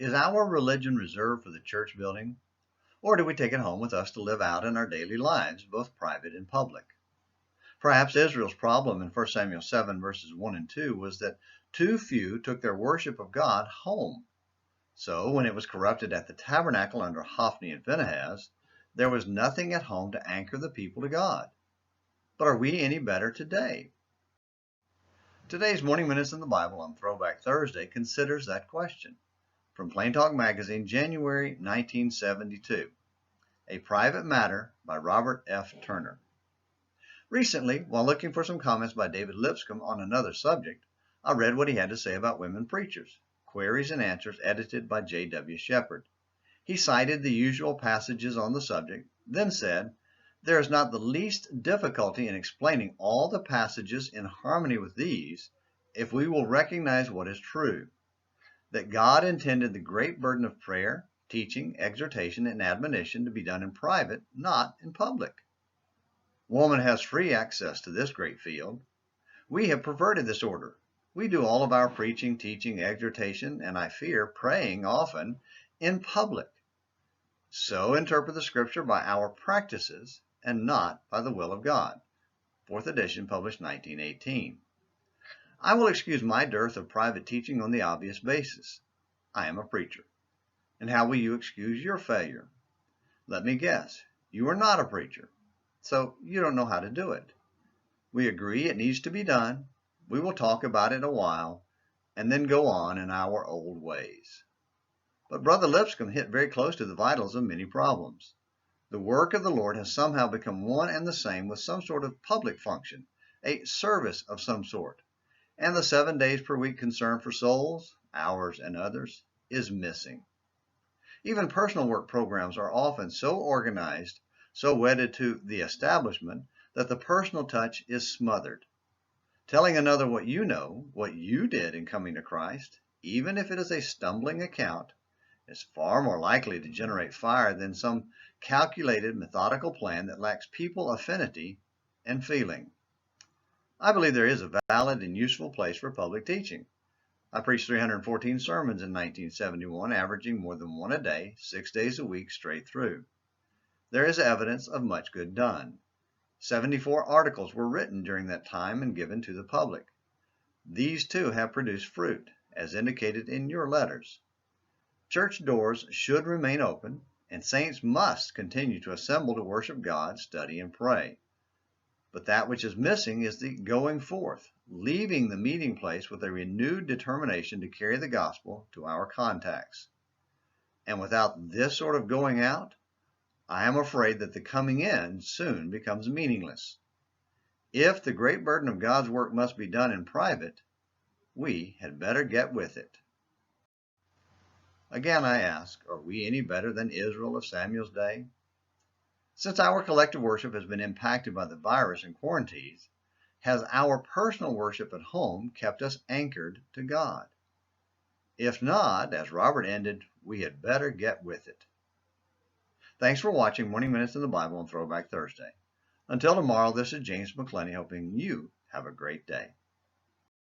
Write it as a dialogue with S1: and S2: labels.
S1: Is our religion reserved for the church building, or do we take it home with us to live out in our daily lives, both private and public? Perhaps Israel's problem in 1 Samuel 7 verses 1 and 2 was that too few took their worship of God home. So when it was corrupted at the tabernacle under Hophni and Phinehas, there was nothing at home to anchor the people to God. But are we any better today? Today's Morning Minutes in the Bible on Throwback Thursday considers that question. From Plain Talk Magazine, January 1972. A Private Matter by Robert F. Turner. Recently, while looking for some comments by David Lipscomb on another subject, I read what he had to say about women preachers, Queries and Answers edited by J.W. Shepard. He cited the usual passages on the subject, then said, "There is not the least difficulty in explaining all the passages in harmony with these, if we will recognize what is true, that God intended the great burden of prayer, teaching, exhortation, and admonition to be done in private, not in public. Woman has free access to this great field. We have perverted this order. We do all of our preaching, teaching, exhortation, and I fear praying often in public. So interpret the scripture by our practices and not by the will of God." 4th edition, published 1918. I will excuse my dearth of private teaching on the obvious basis. I am a preacher. And how will you excuse your failure? Let me guess, you are not a preacher, so you don't know how to do it. We agree it needs to be done. We will talk about it a while, and then go on in our old ways. But Brother Lipscomb hit very close to the vitals of many problems. The work of the Lord has somehow become one and the same with some sort of public function, a service of some sort, and the 7 days per week concern for souls, ours and others, is missing. Even personal work programs are often so organized, so wedded to the establishment, that the personal touch is smothered. Telling another what you know, what you did in coming to Christ, even if it is a stumbling account, is far more likely to generate fire than some calculated, methodical plan that lacks people affinity and feeling. I believe there is a valid and useful place for public teaching. I preached 314 sermons in 1971, averaging more than one a day, 6 days a week straight through. There is evidence of much good done. 74 articles were written during that time and given to the public. These too have produced fruit, as indicated in your letters. Church doors should remain open, and saints must continue to assemble to worship God, study, and pray. But that which is missing is the going forth, leaving the meeting place with a renewed determination to carry the gospel to our contacts. And without this sort of going out, I am afraid that the coming in soon becomes meaningless. If the great burden of God's work must be done in private, we had better get with it. Again, I ask, are we any better than Israel of Samuel's day? Since our collective worship has been impacted by the virus and quarantines, has our personal worship at home kept us anchored to God? If not, as Robert ended, we had better get with it. Thanks for watching Morning Minutes in the Bible on Throwback Thursday. Until tomorrow, this is James McClenny hoping you have a great day.